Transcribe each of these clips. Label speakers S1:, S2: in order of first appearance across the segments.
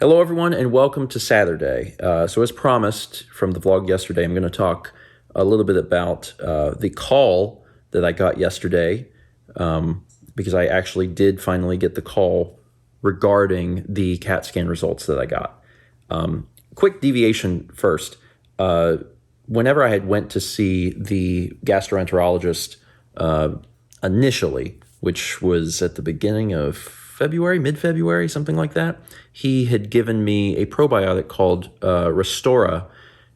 S1: Hello, everyone, and welcome to Saturday. So, as promised from the vlog yesterday, I'm going to talk a little bit about the call that I got yesterday, because I actually did finally get the call regarding the CAT scan results that I got. Quick deviation first. Whenever I had went to see the gastroenterologist initially, which was at the beginning of February, mid-February, something like that, he had given me a probiotic called Restora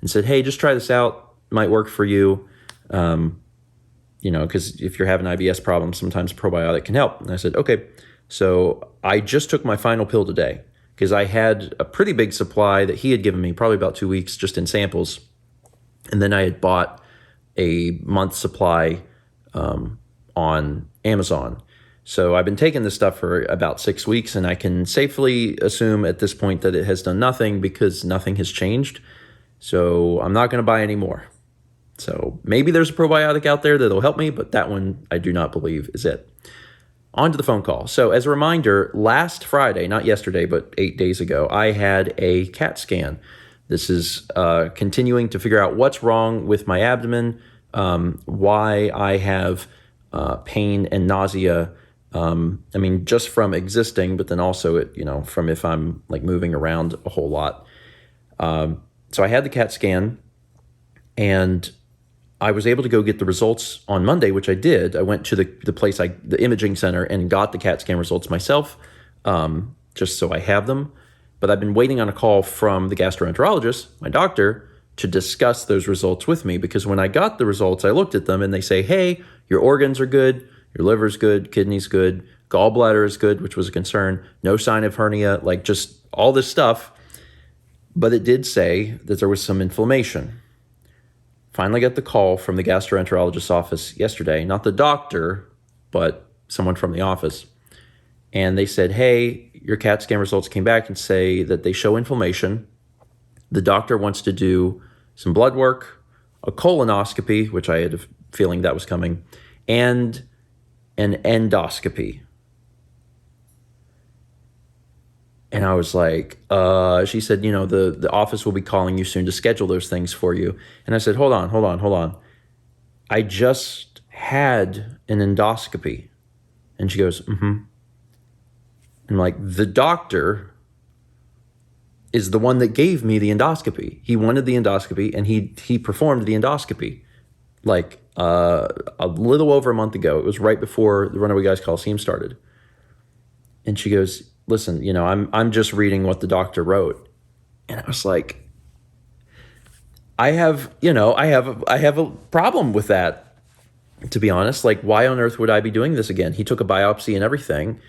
S1: and said, hey, just try this out. It might work for you. Because if you're having IBS problems, sometimes probiotic can help. And I said, okay. So I just took my final pill today because I had a pretty big supply that he had given me, probably about 2 weeks just in samples. And then I had bought a month's supply on Amazon. So I've been taking this stuff for about 6 weeks, and I can safely assume at this point that it has done nothing because nothing has changed. So I'm not going to buy any more. So maybe there's a probiotic out there that'll help me, but that one I do not believe is it. On to the phone call. So as a reminder, last Friday, not yesterday, but 8 days ago, I had a CAT scan. This is continuing to figure out what's wrong with my abdomen, why I have pain and nausea. Just from existing, but then also from if I'm like moving around a whole lot. So I had the CAT scan, and I was able to go get the results on Monday, which I did. I went to the imaging center, and got the CAT scan results myself, just so I have them. But I've been waiting on a call from the gastroenterologist, my doctor, to discuss those results with me, because when I got the results, I looked at them and they say, hey, your organs are good, your liver's good, kidney's good, gallbladder is good, which was a concern, no sign of hernia, like just all this stuff. But it did say that there was some inflammation. Finally got the call from the gastroenterologist's office yesterday, not the doctor, but someone from the office. And they said, hey, your CAT scan results came back and say that they show inflammation. The doctor wants to do some blood work, a colonoscopy, which I had a feeling that was coming, and an endoscopy. And I was like, she said, the office will be calling you soon to schedule those things for you. And I said, hold on. I just had an endoscopy. And she goes, mm-hmm. I'm like, the doctor is the one that gave me the endoscopy. He wanted the endoscopy, and he performed the endoscopy like a little over a month ago. It was right before the Runaway Guys Coliseum started. And she goes, listen, I'm just reading what the doctor wrote. And I was like, I have a problem with that, to be honest. Like, why on earth would I be doing this again? He took a biopsy and everything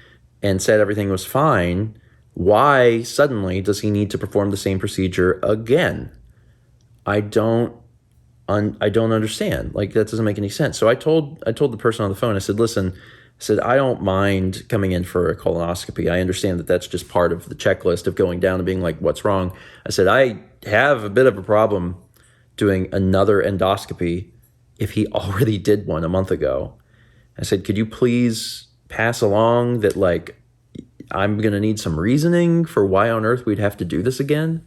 S1: and said everything was fine. Why suddenly does he need to perform the same procedure again? I don't understand. Like, that doesn't make any sense. So I told the person on the phone, I said, listen, I don't mind coming in for a colonoscopy. I understand that that's just part of the checklist of going down and being like, what's wrong? I said, I have a bit of a problem doing another endoscopy if he already did one a month ago. I said, could you please pass along that, like, I'm going to need some reasoning for why on earth we'd have to do this again?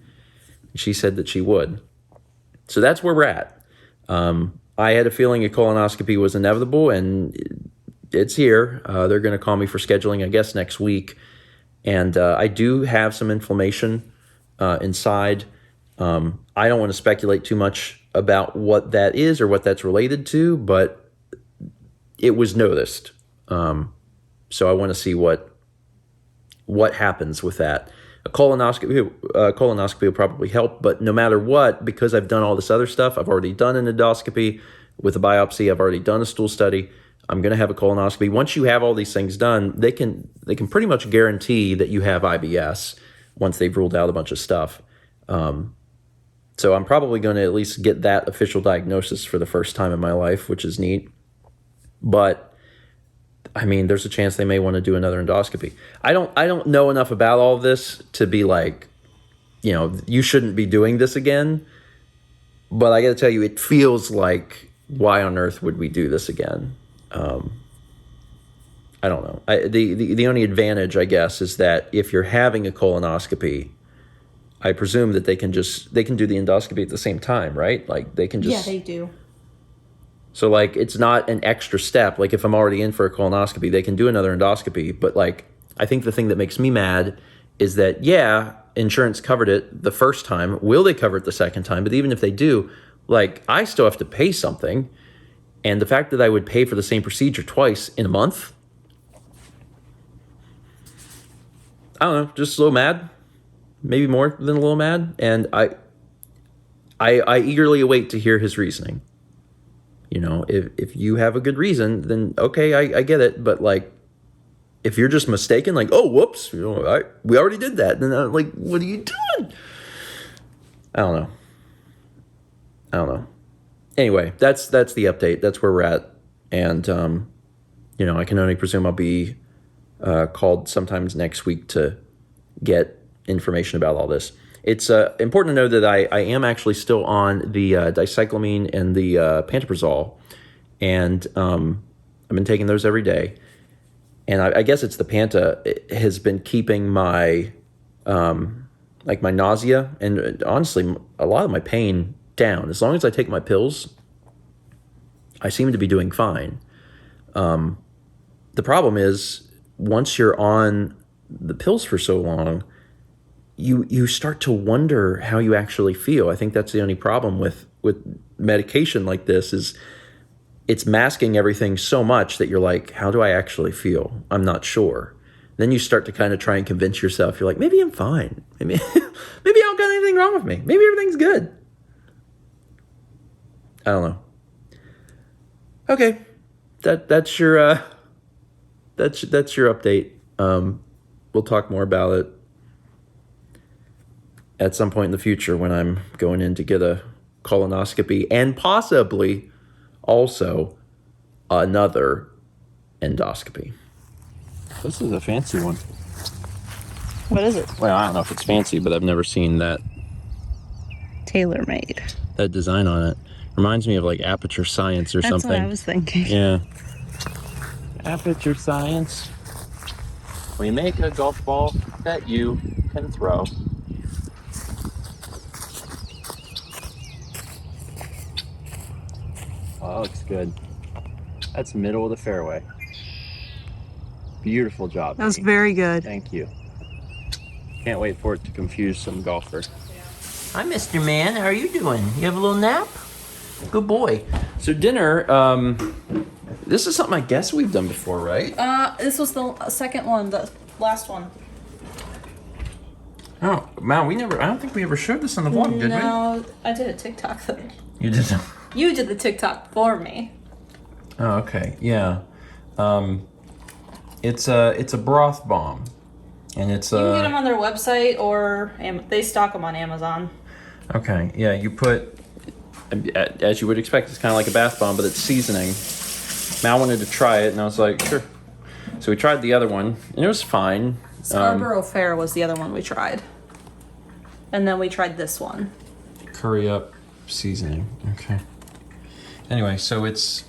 S1: She said that she would. So that's where we're at. I had a feeling a colonoscopy was inevitable, and it's here. They're going to call me for scheduling, I guess, next week. And I do have some inflammation inside. I don't want to speculate too much about what that is or what that's related to, but it was noticed. So I want to see what happens with that. A colonoscopy will probably help, but no matter what, because I've done all this other stuff, I've already done an endoscopy with a biopsy, I've already done a stool study, I'm going to have a colonoscopy. Once you have all these things done, they can pretty much guarantee that you have IBS once they've ruled out a bunch of stuff. So I'm probably going to at least get that official diagnosis for the first time in my life, which is neat. But there's a chance they may want to do another endoscopy. I don't know enough about all of this to be like, you shouldn't be doing this again. But I got to tell you, it feels like, why on earth would we do this again? I don't know. The only advantage, I guess, is that if you're having a colonoscopy, I presume that they can do the endoscopy at the same time, right? Like they can just...
S2: Yeah, they do.
S1: So like it's not an extra step. Like if I'm already in for a colonoscopy, they can do another endoscopy. But like I think the thing that makes me mad is that, yeah, insurance covered it the first time. Will they cover it the second time? But even if they do, like I still have to pay something. And the fact that I would pay for the same procedure twice in a month, I don't know, just a little mad. Maybe more than a little mad. And I eagerly await to hear his reasoning. You know, if you have a good reason, then okay, I get it. But like, if you're just mistaken, like, oh, whoops, you know, we already did that. Then I'm like, what are you doing? I don't know. Anyway, that's the update. That's where we're at. And, you know, I can only presume I'll be called sometimes next week to get information about all this. It's important to know that I am actually still on the dicyclomine and the pantoprazole. And I've been taking those every day. And I guess it's the Panta has been keeping my, like my nausea and honestly, a lot of my pain down. As long as I take my pills, I seem to be doing fine. The problem is once you're on the pills for so long, you start to wonder how you actually feel. I think that's the only problem with medication like this is it's masking everything so much that you're like, how do I actually feel? I'm not sure. Then you start to kind of try and convince yourself. You're like, maybe I'm fine. Maybe I don't got anything wrong with me. Maybe everything's good. I don't know. Okay, that's your that's your update. We'll talk more about it at some point in the future when I'm going in to get a colonoscopy and possibly also another endoscopy. This is a fancy one.
S2: What is it?
S1: Well, I don't know if it's fancy, but I've never seen that
S2: Tailor-made.
S1: that design on it. Reminds me of like Aperture Science or something.
S2: That's what I was thinking.
S1: Yeah. Aperture Science. We make a golf ball that you can throw. Oh, that looks good. That's middle of the fairway. Beautiful job.
S2: That was
S1: Minnie.
S2: very good.
S1: Thank you. Can't wait for it to confuse some golfer. Hi, Mr. Man. How are you doing? You have a little nap? Good boy. So dinner, this is something I guess we've done before, right?
S2: This was the second one, the last one.
S1: Oh, man, I don't think we ever showed this on the vlog, did we?
S2: No, I did a TikTok though.
S1: You did?
S2: You did the TikTok for me.
S1: Oh, okay. Yeah. It's a broth bomb. And it's
S2: You can get them on their website or they stock them on Amazon.
S1: Okay, yeah, you put, as you would expect, it's kind of like a bath bomb, but it's seasoning. Mal wanted to try it, and I was like, sure. So we tried the other one, and it was fine.
S2: Scarborough Fair was the other one we tried. And then we tried this one.
S1: Curry up seasoning. Okay. Anyway, so it's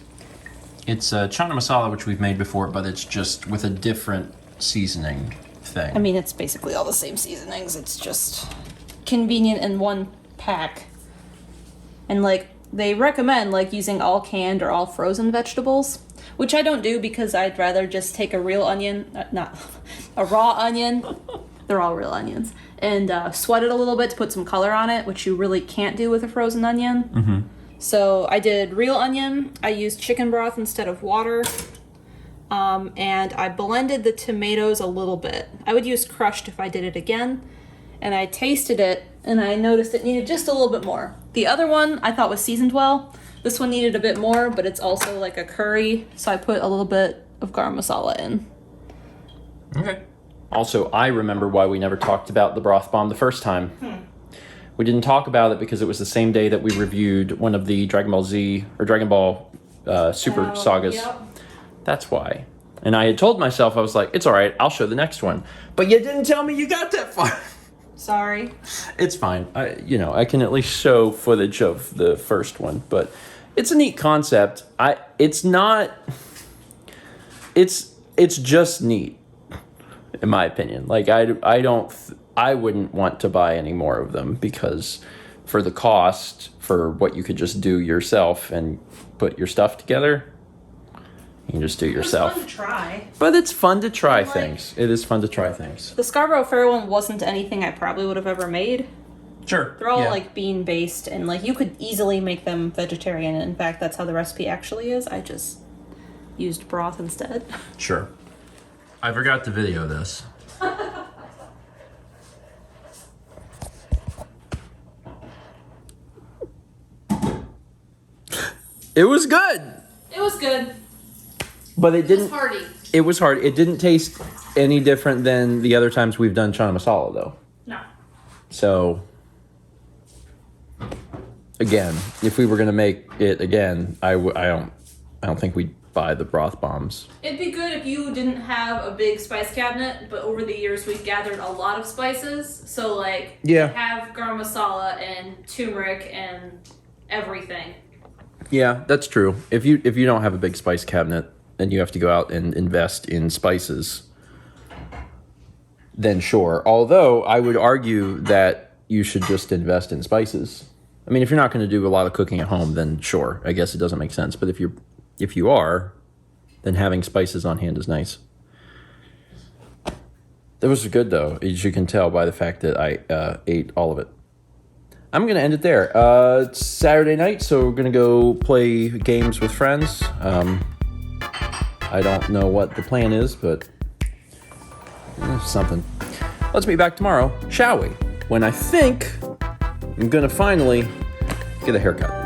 S1: chana masala, which we've made before, but it's just with a different seasoning thing.
S2: I mean, it's basically all the same seasonings. It's just convenient in one pack. And like they recommend like using all canned or all frozen vegetables, which I don't do because I'd rather just take a real onion, not a raw onion. They're all real onions, and sweat it a little bit to put some color on it, which you really can't do with a frozen onion. Mm-hmm. So I did real onion. I used chicken broth instead of water. And I blended the tomatoes a little bit. I would use crushed if I did it again. And I tasted it, and I noticed it needed just a little bit more. The other one I thought was seasoned well. This one needed a bit more, but it's also like a curry, so I put a little bit of garam masala in.
S1: Okay. Also, I remember why we never talked about the broth bomb the first time. We didn't talk about it because it was the same day that we reviewed one of the Dragon Ball Z or Dragon Ball Super sagas. Yep. That's why. And I had told myself, I was like, it's all right, I'll show the next one. But you didn't tell me you got that far.
S2: Sorry.
S1: It's fine. I can at least show footage of the first one, but it's a neat concept. It's just neat, in my opinion. Like I I wouldn't want to buy any more of them because for the cost, for what you could just do yourself and put your stuff together, you can just do it yourself.
S2: It's fun to try.
S1: But it's fun to try
S2: Like-
S1: things. It is fun to try things.
S2: The Scarborough Fair one wasn't anything I probably would have ever made.
S1: Sure.
S2: They're all like bean based, and like you could easily make them vegetarian. In fact, that's how the recipe actually is. I just used broth instead.
S1: Sure. I forgot to video this. It was good,
S2: It was good.
S1: but it didn't.
S2: Hearty.
S1: It was hard. It didn't taste any different than the other times we've done chana masala, though.
S2: No.
S1: So, again, if we were gonna make it again, I don't think we'd buy the broth bombs.
S2: It'd be good if you didn't have a big spice cabinet, but over the years we've gathered a lot of spices. So like,
S1: Yeah.
S2: have garam masala and turmeric and everything.
S1: Yeah, that's true. If you don't have a big spice cabinet and you have to go out and invest in spices, then sure. Although I would argue that you should just invest in spices. I mean, if you're not going to do a lot of cooking at home, then sure. I guess it doesn't make sense. But if you are, then having spices on hand is nice. It was good though, as you can tell by the fact that I ate all of it. I'm going to end it there. It's Saturday night, so we're going to go play games with friends. I don't know what the plan is, but something. Let's meet back tomorrow, shall we? When I think I'm going to finally get a haircut.